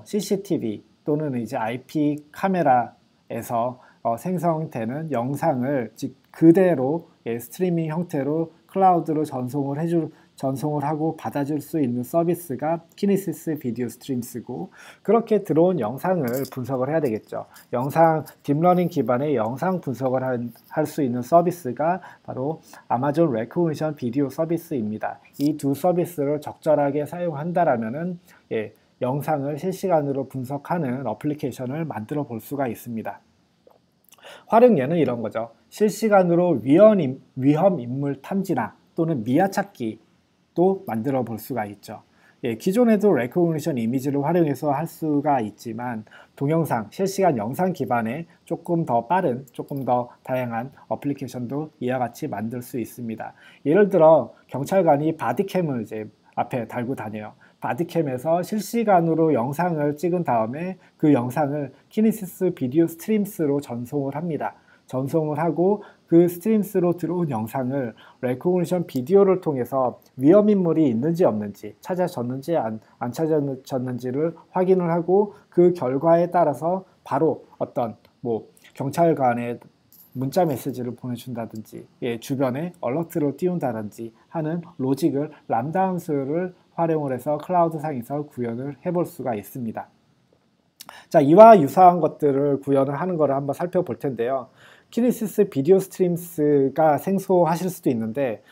CCTV 또는 이제 IP 카메라에서 생성되는 영상을 즉 그대로 스트리밍 형태로 클라우드로 전송을 하고 받아줄 수 있는 서비스가 키니시스 비디오 스트림스고, 그렇게 들어온 영상을 분석을 해야 되겠죠. 영상 딥러닝 기반의 영상 분석을 할 수 있는 서비스가 바로 아마존 레코그니션 비디오 서비스입니다. 이 두 서비스를 적절하게 사용한다라면은 영상을 실시간으로 분석하는 어플리케이션을 만들어 볼 수가 있습니다. 활용 예는 이런 거죠. 실시간으로 위험 인물 탐지나 또는 미아 찾기도 만들어 볼 수가 있죠. 기존에도 레코그니션 이미지를 활용해서 할 수가 있지만 동영상, 실시간 영상 기반의 조금 더 빠른, 조금 더 다양한 어플리케이션도 이와 같이 만들 수 있습니다. 예를 들어 경찰관이 바디캠을 이제 앞에 달고 다녀요. 바디캠에서 실시간으로 영상을 찍은 다음에 그 영상을 키니시스 비디오 스트림스로 전송을 합니다. 전송을 하고 그 스트림스로 들어온 영상을 레코그니션 비디오를 통해서 위험인물이 있는지 없는지, 찾아졌는지 안 찾아졌는지를 확인을 하고 그 결과에 따라서 바로 어떤 경찰관의 문자 메시지를 보내준다든지 주변에 얼러트를 띄운다든지 하는 로직을 람다 함수를 활용을 해서 클라우드 상에서 구현을 해볼 수가 있습니다. 자, 이와 유사한 것들을 구현을 하는 것을 한번 살펴볼 텐데요. 키니시스 비디오 스트림스가 생소하실 수도 있는데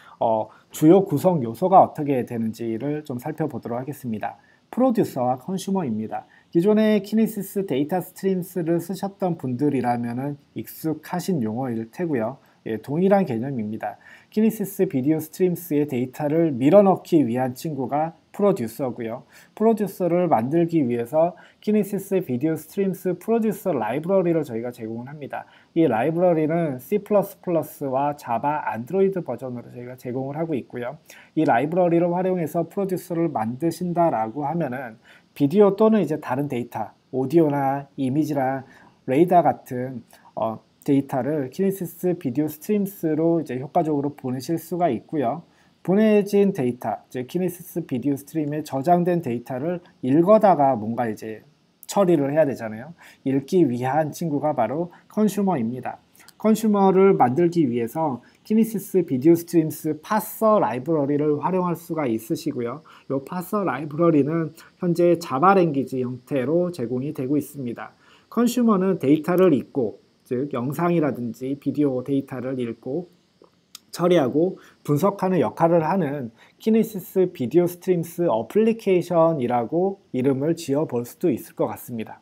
주요 구성 요소가 어떻게 되는지를 좀 살펴보도록 하겠습니다. 프로듀서와 컨슈머입니다. 기존에 키니시스 데이터 스트림스를 쓰셨던 분들이라면 익숙하신 용어일 테고요. 동일한 개념입니다. 키니시스 비디오 스트림스의 데이터를 밀어넣기 위한 친구가 프로듀서고요. 프로듀서를 만들기 위해서 키니시스 비디오 스트림스 프로듀서 라이브러리를 저희가 제공을 합니다. 이 라이브러리는 C++와 자바 안드로이드 버전으로 저희가 제공을 하고 있고요. 이 라이브러리를 활용해서 프로듀서를 만드신다라고 하면은 비디오 또는 이제 다른 데이터, 오디오나 이미지나 레이더 같은 데이터를 키니시스 비디오 스트림스로 이제 효과적으로 보내실 수가 있고요. 보내진 데이터, 즉 키니시스 비디오 스트림에 저장된 데이터를 읽어다가 뭔가 이제 처리를 해야 되잖아요. 읽기 위한 친구가 바로 컨슈머입니다. 컨슈머를 만들기 위해서 키니시스 비디오 스트림스 파서 라이브러리를 활용할 수가 있으시고요. 이 파서 라이브러리는 현재 자바 랭귀지 형태로 제공이 되고 있습니다. 컨슈머는 데이터를 읽고, 즉 영상이라든지 비디오 데이터를 읽고 처리하고 분석하는 역할을 하는 키니시스 비디오 스트림스 어플리케이션이라고 이름을 지어 볼 수도 있을 것 같습니다.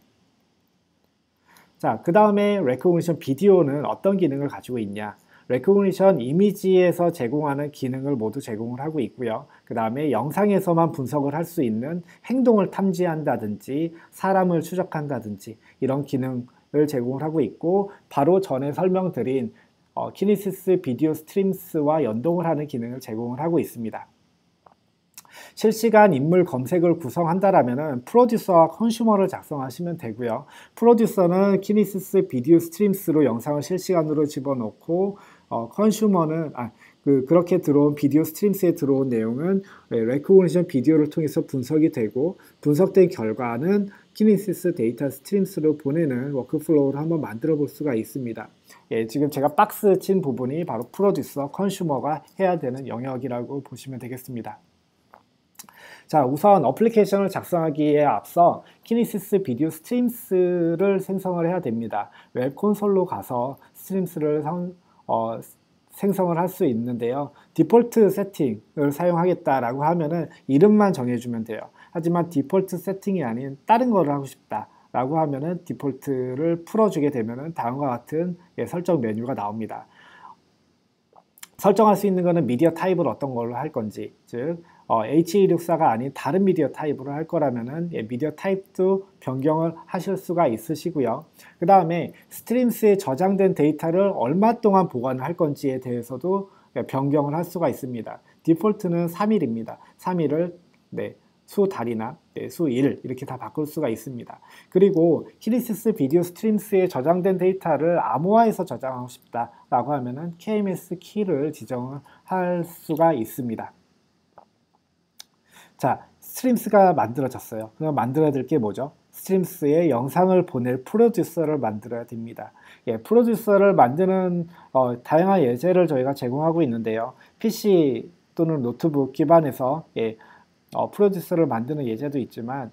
자, 그 다음에 레코그니션 비디오는 어떤 기능을 가지고 있냐? 레코그니션 이미지에서 제공하는 기능을 모두 제공을 하고 있고요. 그 다음에 영상에서만 분석을 할 수 있는 행동을 탐지한다든지 사람을 추적한다든지 이런 기능을 제공을 하고 있고, 바로 전에 설명드린 키니시스 비디오 스트림스와 연동을 하는 기능을 제공을 하고 있습니다. 실시간 인물 검색을 구성한다라면 프로듀서와 컨슈머를 작성하시면 되고요. 프로듀서는 키니시스 비디오 스트림스로 영상을 실시간으로 집어넣고 컨슈머는 그렇게 들어온 비디오 스트림스에 들어온 내용은 레코그니션 비디오를 통해서 분석이 되고, 분석된 결과는 키니시스 데이터 스트림스로 보내는 워크플로우를 한번 만들어 볼 수가 있습니다. 지금 제가 박스 친 부분이 바로 프로듀서, 컨슈머가 해야 되는 영역이라고 보시면 되겠습니다. 자, 우선 어플리케이션을 작성하기에 앞서 키니시스 비디오 스트림스를 생성을 해야 됩니다. 웹 콘솔로 가서 스트림스를 생성을 할 수 있는데요. 디폴트 세팅을 사용하겠다라고 하면은 이름만 정해주면 돼요. 하지만 디폴트 세팅이 아닌 다른 거를 하고 싶다라고 하면은 디폴트를 풀어주게 되면은 다음과 같은 설정 메뉴가 나옵니다. 설정할 수 있는 거는 미디어 타입을 어떤 걸로 할 건지, 즉 H264가 아닌 다른 미디어 타입으로 할 거라면은 미디어 타입도 변경을 하실 수가 있으시고요. 그 다음에 스트림스에 저장된 데이터를 얼마 동안 보관을 할 건지에 대해서도 변경을 할 수가 있습니다. 디폴트는 3일입니다. 3일을 수 달이나 수 일 이렇게 다 바꿀 수가 있습니다. 그리고 키니시스 비디오 스트림스에 저장된 데이터를 암호화해서 저장하고 싶다라고 하면은 KMS 키를 지정을 할 수가 있습니다. 자, 스트림스가 만들어졌어요. 그럼 만들어야 될 게 뭐죠? 스트림스에 영상을 보낼 프로듀서를 만들어야 됩니다. 프로듀서를 만드는 다양한 예제를 저희가 제공하고 있는데요. PC 또는 노트북 기반에서 프로듀서를 만드는 예제도 있지만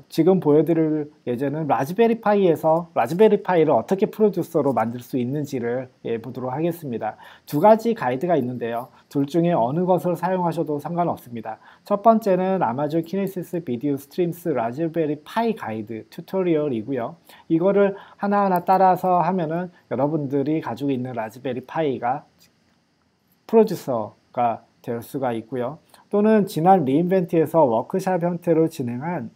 지금 보여드릴 예제는 라즈베리 파이에서 라즈베리 파이를 어떻게 프로듀서로 만들 수 있는지를 보도록 하겠습니다. 두 가지 가이드가 있는데요. 둘 중에 어느 것을 사용하셔도 상관없습니다. 첫 번째는 아마존 키네시스 비디오 스트림스 라즈베리 파이 가이드 튜토리얼이고요. 이거를 하나하나 따라서 하면은 여러분들이 가지고 있는 라즈베리 파이가 프로듀서가 될 수가 있고요. 또는 지난 리인벤트에서 워크샵 형태로 진행한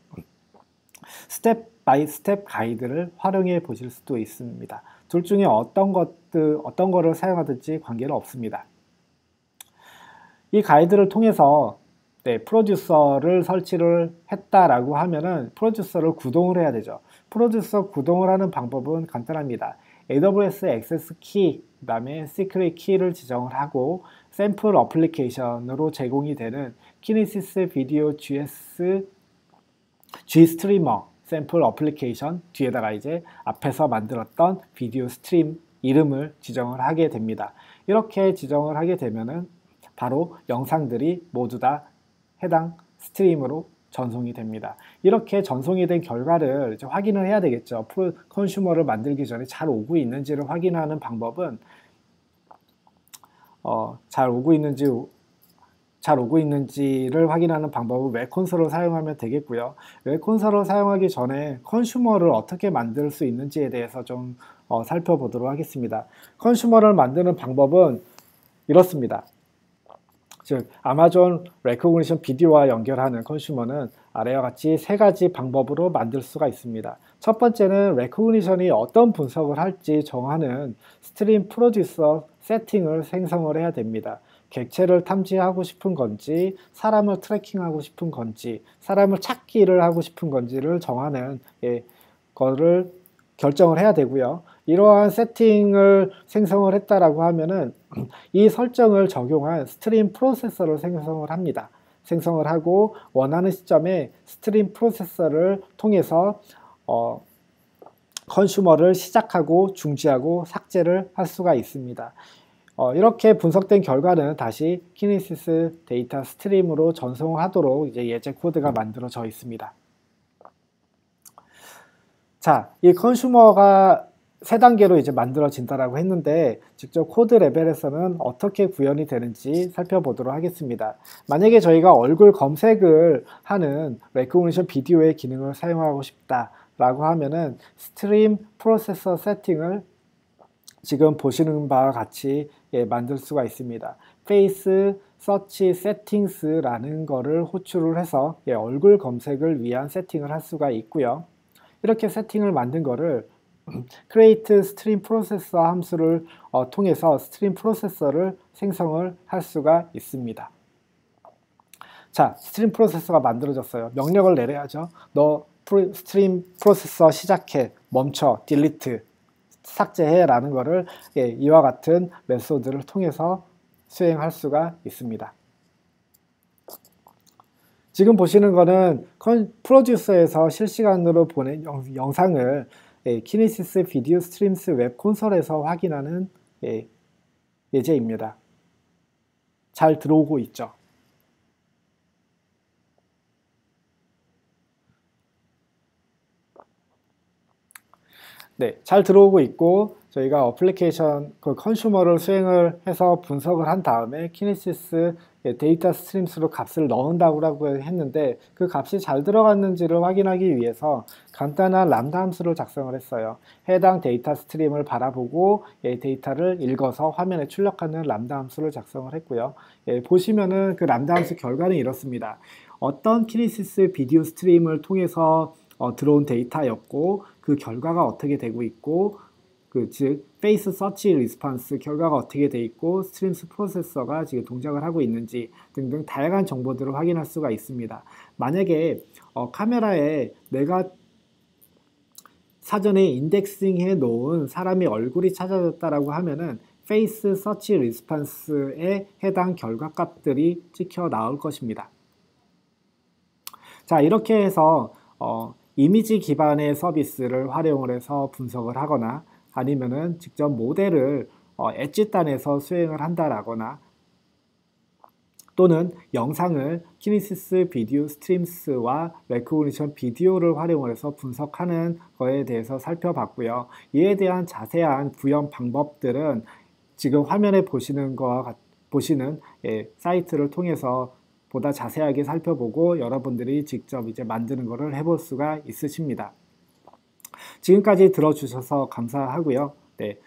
스텝 바이 스텝 가이드를 활용해 보실 수도 있습니다. 둘 중에 어떤 거를 사용하든지 관계는 없습니다. 이 가이드를 통해서 프로듀서를 설치를 했다라고 하면은 프로듀서를 구동을 해야 되죠. 프로듀서 구동을 하는 방법은 간단합니다. AWS 액세스 키, 그 다음에 시크릿 키를 지정을 하고 샘플 어플리케이션으로 제공이 되는 키니시스 비디오 G스트리머 샘플 어플리케이션 뒤에다가 이제 앞에서 만들었던 비디오 스트림 이름을 지정을 하게 됩니다. 이렇게 지정을 하게 되면은 바로 영상들이 모두 다 해당 스트림으로 전송이 됩니다. 이렇게 전송이 된 결과를 이제 확인을 해야 되겠죠. 컨슈머를 만들기 전에 잘 오고 있는지를 확인하는 방법은 잘 오고 있는지를 확인하는 방법은 웹 콘솔을 사용하면 되겠고요. 웹 콘솔을 사용하기 전에 컨슈머를 어떻게 만들 수 있는지에 대해서 좀 살펴보도록 하겠습니다. 컨슈머를 만드는 방법은 이렇습니다. 즉 아마존 레코그니션 비디오와 연결하는 컨슈머는 아래와 같이 세 가지 방법으로 만들 수가 있습니다. 첫 번째는 레코그니션이 어떤 분석을 할지 정하는 스트림 프로듀서 세팅을 생성을 해야 됩니다. 객체를 탐지하고 싶은 건지, 사람을 트래킹하고 싶은 건지, 사람을 찾기를 하고 싶은 건지를 정하는 거를 결정을 해야 되고요. 이러한 세팅을 생성을 했다라고 하면은 이 설정을 적용한 스트림 프로세서를 생성을 합니다. 생성을 하고 원하는 시점에 스트림 프로세서를 통해서 컨슈머를 시작하고 중지하고 삭제를 할 수가 있습니다. 이렇게 분석된 결과는 다시 키네시스 데이터 스트림으로 전송하도록 이제 예제 코드가 만들어져 있습니다. 자, 이 컨슈머가 세 단계로 이제 만들어진다라고 했는데 직접 코드 레벨에서는 어떻게 구현이 되는지 살펴보도록 하겠습니다. 만약에 저희가 얼굴 검색을 하는 레코그니션 비디오의 기능을 사용하고 싶다라고 하면은 스트림 프로세서 세팅을 지금 보시는 바와 같이 만들 수가 있습니다. 페이스 서치 세팅스라는 거를 호출을 해서 얼굴 검색을 위한 세팅을 할 수가 있고요. 이렇게 세팅을 만든 거를 create stream processor 함수를 통해서 스트림 프로세서를 생성을 할 수가 있습니다. 자, 스트림 프로세서가 만들어졌어요. 명령을 내려야죠. 너 스트림 프로세서 시작해, 멈춰, 딜리트, 삭제해 라는 거를 이와 같은 메소드를 통해서 수행할 수가 있습니다. 지금 보시는 거는 프로듀서에서 실시간으로 보낸 영상을 키네시스 비디오 스트림스 웹 콘솔에서 확인하는 예제입니다. 잘 들어오고 있죠? 네, 잘 들어오고 있고 저희가 어플리케이션 그 컨슈머를 수행을 해서 분석을 한 다음에 키네시스 데이터 스트림스로 값을 넣는다고 했는데 그 값이 잘 들어갔는지를 확인하기 위해서 간단한 람다 함수를 작성을 했어요. 해당 데이터 스트림을 바라보고 데이터를 읽어서 화면에 출력하는 람다 함수를 작성을 했고요. 보시면은 그 람다 함수 결과는 이렇습니다. 어떤 키네시스 비디오 스트림을 통해서 들어온 데이터였고 그 결과가 어떻게 되고 있고 즉 페이스 서치 리스폰스 결과가 어떻게 돼 있고 스트림스 프로세서가 지금 동작을 하고 있는지 등등 다양한 정보들을 확인할 수가 있습니다. 만약에 카메라에 내가 사전에 인덱싱 해 놓은 사람의 얼굴이 찾아졌다라고 하면은 페이스 서치 리스폰스에 해당 결과 값들이 찍혀 나올 것입니다. 자, 이렇게 해서 이미지 기반의 서비스를 활용을 해서 분석을 하거나 아니면은 직접 모델을 엣지단에서 수행을 한다라거나 또는 영상을 키네시스 비디오 스트림스와 레코그니션 비디오를 활용을 해서 분석하는 거에 대해서 살펴봤고요. 이에 대한 자세한 구현 방법들은 지금 화면에 보시는 사이트를 통해서 보다 자세하게 살펴보고 여러분들이 직접 이제 만드는 것을 해볼 수가 있으십니다. 지금까지 들어주셔서 감사하고요. 네,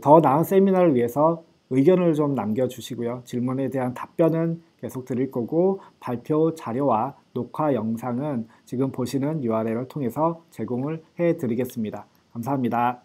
더 나은 세미나를 위해서 의견을 좀 남겨주시고요. 질문에 대한 답변은 계속 드릴 거고 발표 자료와 녹화 영상은 지금 보시는 URL을 통해서 제공을 해드리겠습니다. 감사합니다.